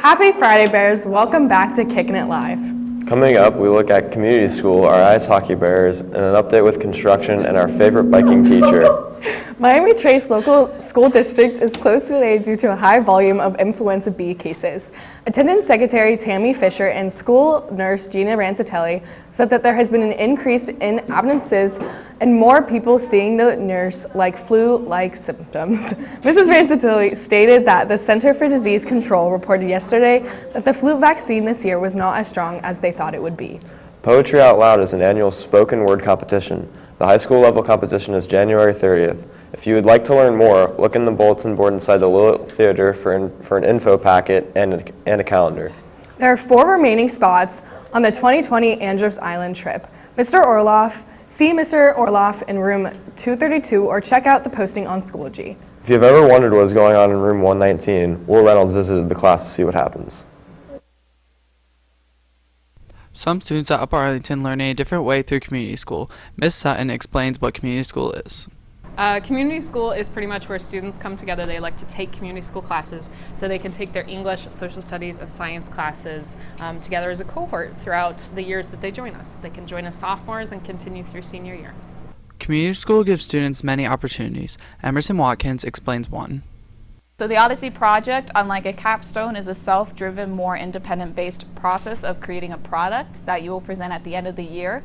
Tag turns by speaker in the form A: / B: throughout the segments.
A: Happy Friday, Bears. Welcome back to Kickin' It Live.
B: Coming up, we look at community school, our ice hockey Bears, and an update with construction and our favorite biking teacher.
A: Miami Trace Local School District is closed today due to a high volume of influenza B cases. Attendance Secretary Tammy Fisher and school nurse Gina Rancitelli said that there has been an increase in absences and more people seeing the nurse like flu-like symptoms. Mrs. Rancitelli stated that the Center for Disease Control reported yesterday that the flu vaccine this year was not as strong as they thought it would be.
B: Poetry Out Loud is an annual spoken word competition. The high school level competition is January 30th. If you would like to learn more, look in the bulletin board inside the Little Theater for an info packet and a calendar.
A: There are 4 remaining spots on the 2020 Andros Island trip. See Mr. Orloff in room 232 or check out the posting on Schoology.
B: If you've ever wondered what is going on in room 119, Will Reynolds visited the class to see what happens.
C: Some students at Upper Arlington learn in a different way through community school. Ms. Sutton explains what community school is.
D: Community school is pretty much where students come together. They like to take community school classes so they can take their English, social studies, and science classes together as a cohort throughout the years that they join us. They can join as sophomores and continue through senior year.
C: Community school gives students many opportunities. Emerson Watkins explains one.
E: So the Odyssey project, unlike a capstone, is a self-driven, more independent-based process of creating a product that you will present at the end of the year.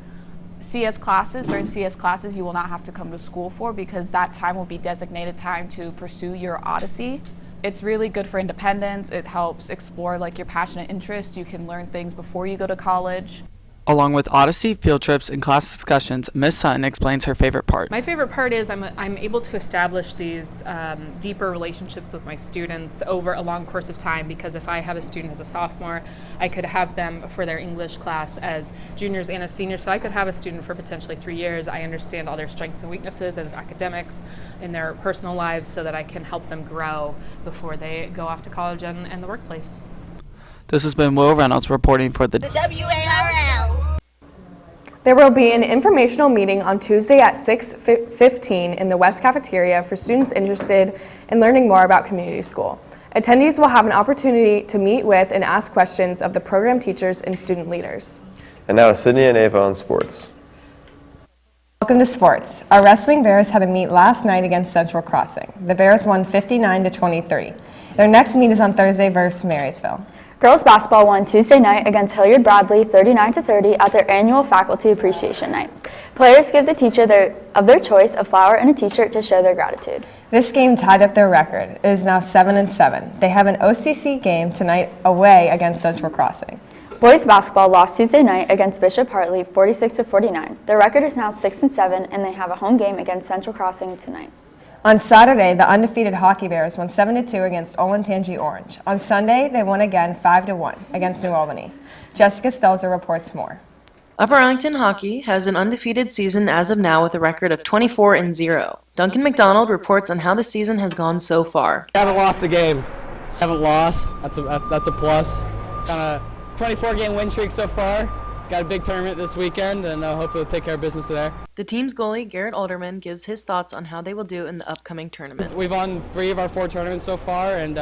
E: Certain CS classes you will not have to come to school for because that time will be designated time to pursue your Odyssey. It's really good for independence. It helps explore your passionate interests. You can learn things before you go to college.
C: Along with Odyssey, field trips, and class discussions, Ms. Sutton explains her favorite part.
D: My favorite part is I'm able to establish these deeper relationships with my students over a long course of time, because if I have a student as a sophomore, I could have them for their English class as juniors and as seniors. So I could have a student for potentially 3 years. I understand all their strengths and weaknesses as academics in their personal lives so that I can help them grow before they go off to college and the workplace.
C: This has been Will Reynolds reporting for the
F: WARL.
A: There will be an informational meeting on Tuesday at 6:15 in the West Cafeteria for students interested in learning more about community school. Attendees will have an opportunity to meet with and ask questions of the program teachers and student leaders.
B: And now Sydney and Ava on sports.
G: Welcome to sports. Our wrestling Bears had a meet last night against Central Crossing. The Bears won 59-23. Their next meet is on Thursday versus Marysville.
F: Girls basketball won Tuesday night against Hilliard Bradley 39-30 at their annual Faculty Appreciation Night. Players give the teacher of their choice a flower and a t-shirt to show their gratitude.
G: This game tied up their record. It is now 7-7. They have an OCC game tonight away against Central Crossing.
F: Boys basketball lost Tuesday night against Bishop Hartley 46-49. Their record is now 6-7 and they have a home game against Central Crossing tonight.
G: On Saturday, the undefeated Hockey Bears won 7-2 against Olentangy Orange. On Sunday, they won again 5-1 against New Albany. Jessica Stelzer reports more.
H: Upper Arlington Hockey has an undefeated season as of now with a record of 24-0. Duncan McDonald reports on how the season has gone so far.
I: Haven't lost a game. Haven't lost. That's a plus. Kind of 24-game win streak so far. Got a big tournament this weekend, and hopefully we'll take care of business there.
H: The team's goalie, Garrett Alderman, gives his thoughts on how they will do in the upcoming tournament.
I: We've won 3 of our 4 tournaments so far, and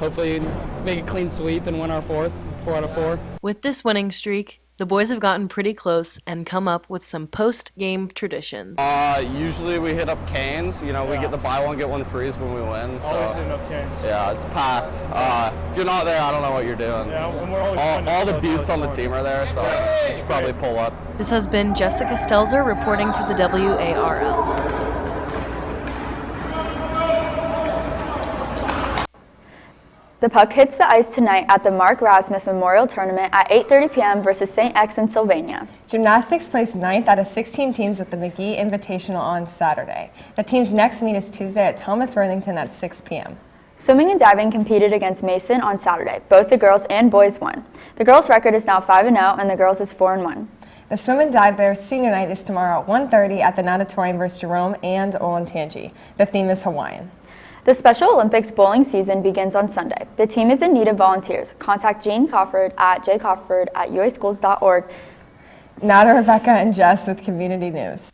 I: hopefully make a clean sweep and win our 4th, 4 out of 4.
H: With this winning streak, the boys have gotten pretty close and come up with some post-game traditions.
J: Usually we hit up cans. We get the buy one, get one freeze when we win. So.
K: Always hitting up cans.
J: Yeah, it's packed. If you're not there, I don't know what you're doing.
K: Yeah, and we're always
J: all the buttes on the team are there, so you should probably pull up.
H: This has been Jessica Stelzer reporting for the WARL.
F: The puck hits the ice tonight at the Mark Rasmus Memorial Tournament at 8:30 p.m. versus St. X in Sylvania.
G: Gymnastics placed 9th out of 16 teams at the McGee Invitational on Saturday. The team's next meet is Tuesday at Thomas Worthington at 6 p.m.
F: Swimming and diving competed against Mason on Saturday. Both the girls and boys won. The girls' record is now 5-0 and the girls is 4-1.
G: The Swim and Dive Bears senior night is tomorrow at 1:30 at the Natatorium versus Jerome and Olentangy. The theme is Hawaiian.
F: The Special Olympics bowling season begins on Sunday. The team is in need of volunteers. Contact Jean Cofford at jcofford@uaschools.org.
G: Now to Rebecca and Jess with Community News.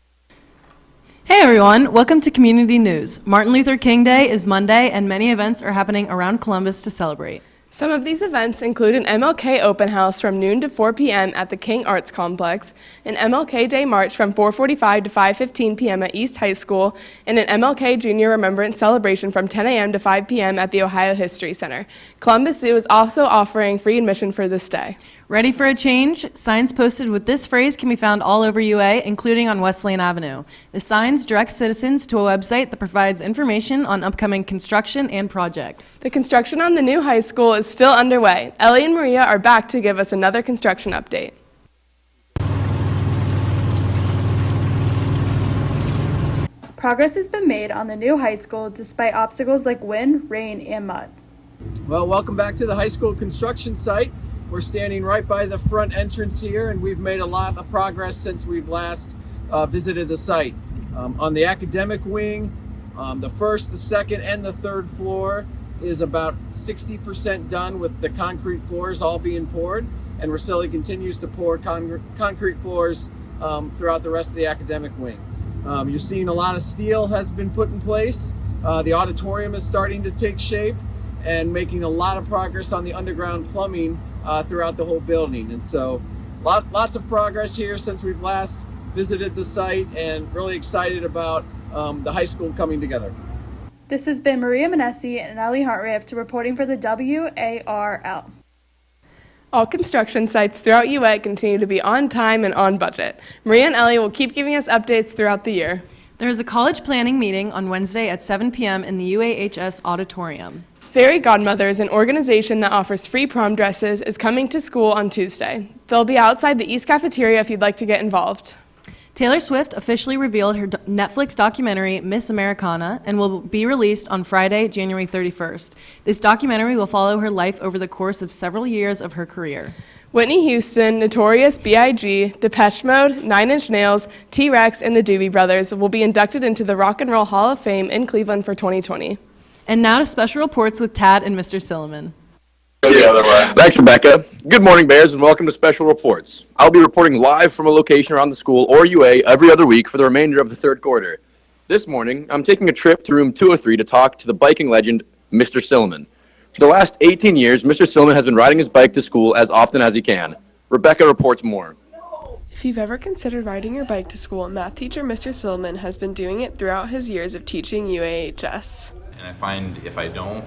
L: Hey everyone, welcome to Community News. Martin Luther King Day is Monday and many events are happening around Columbus to celebrate.
A: Some of these events include an MLK open house from noon to 4 p.m. at the King Arts Complex, an MLK Day March from 4:45 to 5:15 p.m. at East High School, and an MLK Junior Remembrance Celebration from 10 a.m. to 5 p.m. at the Ohio History Center. Columbus Zoo is also offering free admission for this day.
L: Ready for a change? Signs posted with this phrase can be found all over UA, including on Wesleyan Avenue. The signs direct citizens to a website that provides information on upcoming construction and projects.
A: The construction on the new high school is still underway. Ellie and Maria are back to give us another construction update.
K: Progress has been made on the new high school despite obstacles like wind, rain, and mud.
M: Well, welcome back to the high school construction site. We're standing right by the front entrance here, and we've made a lot of progress since we've last visited the site. On the academic wing, the first, the second, and the third floor is about 60% done with the concrete floors all being poured, and Rosilli continues to pour concrete floors throughout the rest of the academic wing. You're seeing a lot of steel has been put in place. The auditorium is starting to take shape and making a lot of progress on the underground plumbing throughout the whole building. And so lots of progress here since we've last visited the site, and really excited about the high school coming together.
K: This has been Maria Manessi and Ellie Hartrift reporting for the WARL.
A: All construction sites throughout UA continue to be on time and on budget. Maria and Ellie will keep giving us updates throughout the year.
L: There is a college planning meeting on Wednesday at 7 p.m. in the UAHS auditorium.
A: Fairy Godmothers, an organization that offers free prom dresses, is coming to school on Tuesday. They'll be outside the East Cafeteria if you'd like to get involved.
L: Taylor Swift officially revealed her Netflix documentary, Miss Americana, and will be released on Friday, January 31st. This documentary will follow her life over the course of several years of her career.
A: Whitney Houston, Notorious B.I.G., Depeche Mode, Nine Inch Nails, T-Rex, and the Doobie Brothers will be inducted into the Rock and Roll Hall of Fame in Cleveland for 2020.
L: And now to special reports with Tad and Mr. Silliman.
N: Thanks, Rebecca. Good morning, Bears, and welcome to Special Reports. I'll be reporting live from a location around the school or UA every other week for the remainder of the third quarter. This morning, I'm taking a trip to room 203 to talk to the biking legend, Mr. Silliman. For the last 18 years, Mr. Silliman has been riding his bike to school as often as he can. Rebecca reports more.
A: If you've ever considered riding your bike to school, math teacher Mr. Silliman has been doing it throughout his years of teaching UAHS.
O: And I find if I don't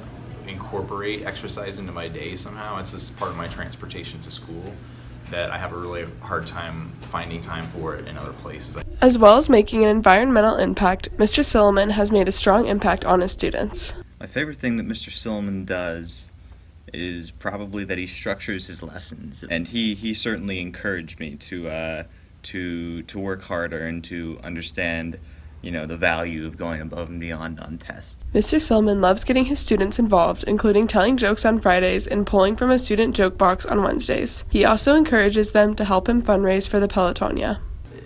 O: incorporate exercise into my day somehow, it's just part of my transportation to school, that I have a really hard time finding time for it in other places.
A: As well as making an environmental impact, Mr. Silliman has made a strong impact on his students.
P: My favorite thing that Mr. Silliman does is probably that he structures his lessons, and he certainly encouraged me to work harder and to understand, the value of going above and beyond on tests.
A: Mr. Silliman loves getting his students involved, including telling jokes on Fridays and pulling from a student joke box on Wednesdays. He also encourages them to help him fundraise for the Pelotonia.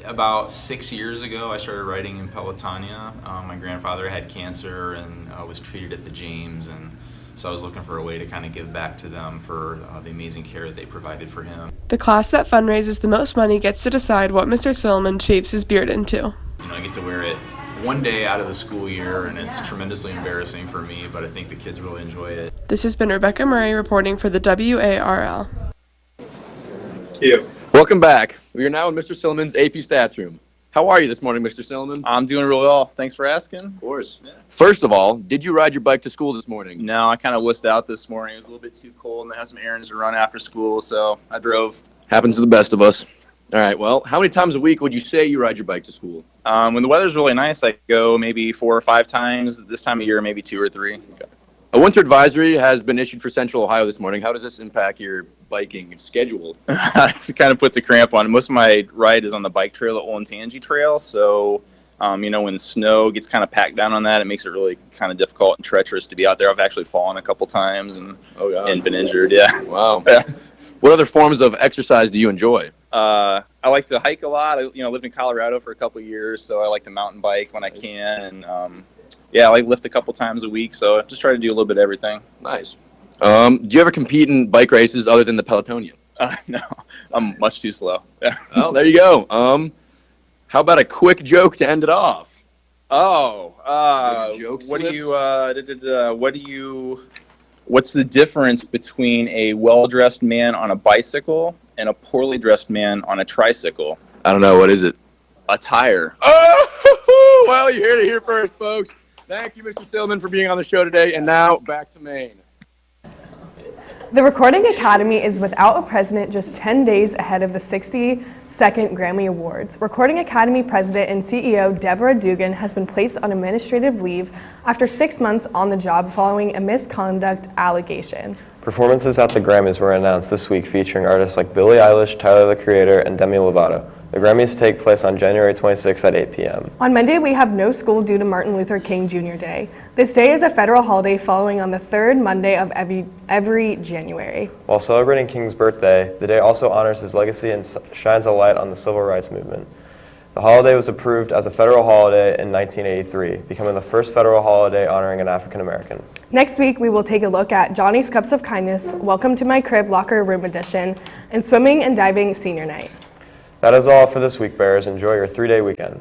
O: About 6 years ago, I started riding in Pelotonia. My grandfather had cancer and was treated at the James, and so I was looking for a way to kind of give back to them for the amazing care that they provided for him.
A: The class that fundraises the most money gets to decide what Mr. Silliman shaves his beard into.
O: I get to wear it one day out of the school year, and it's tremendously embarrassing for me, but I think the kids really enjoy it.
A: This has been Rebecca Murray reporting for the WARL.
N: Welcome back. We are now in Mr. Silliman's AP Stats room. How are you this morning, Mr. Silliman?
Q: I'm doing really well. Thanks for asking.
N: Of course. Yeah. First of all, did you ride your bike to school this morning?
Q: No, I kind of wussed out this morning. It was a little bit too cold, and I had some errands to run after school, so I drove.
N: Happens to the best of us. All right, well, how many times a week would you say you ride your bike to school?
Q: When the weather's really nice, I go maybe 4 or 5 times. This time of year, maybe 2 or 3.
N: Okay. A winter advisory has been issued for Central Ohio this morning. How does this impact your biking schedule?
Q: It kind of puts a cramp on it. Most of my ride is on the bike trail, the Olentangy Trail, so when the snow gets kind of packed down on that, it makes it really kind of difficult and treacherous to be out there. I've actually fallen a couple times and been injured, yeah.
N: Wow. Yeah. What other forms of exercise do you enjoy?
Q: I like to hike a lot. I lived in Colorado for a couple of years, so I like to mountain bike when I can, and I like lift a couple times a week, so I just try to do a little bit of everything.
N: Nice. Do you ever compete in bike races other than the Pelotonia?
Q: No, I'm much too slow.
N: Oh, there you go. How about a quick joke to end it off?
Q: Oh,
N: joke
Q: what do you What's the difference between a well-dressed man on a bicycle and a poorly dressed man on a tricycle?
N: I don't know. What is it?
Q: Attire.
N: Oh, well, you heard it here first, folks. Thank you, Mr. Silliman, for being on the show today. And now, back to Maine.
A: The Recording Academy is without a president just 10 days ahead of the 62nd Grammy Awards. Recording Academy President and CEO Deborah Dugan has been placed on administrative leave after 6 months on the job following a misconduct allegation.
B: Performances at the Grammys were announced this week featuring artists like Billie Eilish, Tyler the Creator, and Demi Lovato. The Grammys take place on January 26 at 8 p.m.
A: On Monday, we have no school due to Martin Luther King Jr. Day. This day is a federal holiday following on the third Monday of every January.
B: While celebrating King's birthday, the day also honors his legacy and shines a light on the civil rights movement. The holiday was approved as a federal holiday in 1983, becoming the first federal holiday honoring an African American.
A: Next week, we will take a look at Johnny's Cups of Kindness, Welcome to My Crib Locker Room Edition, and Swimming and Diving Senior Night.
B: That is all for this week, Bears. Enjoy your 3-day weekend.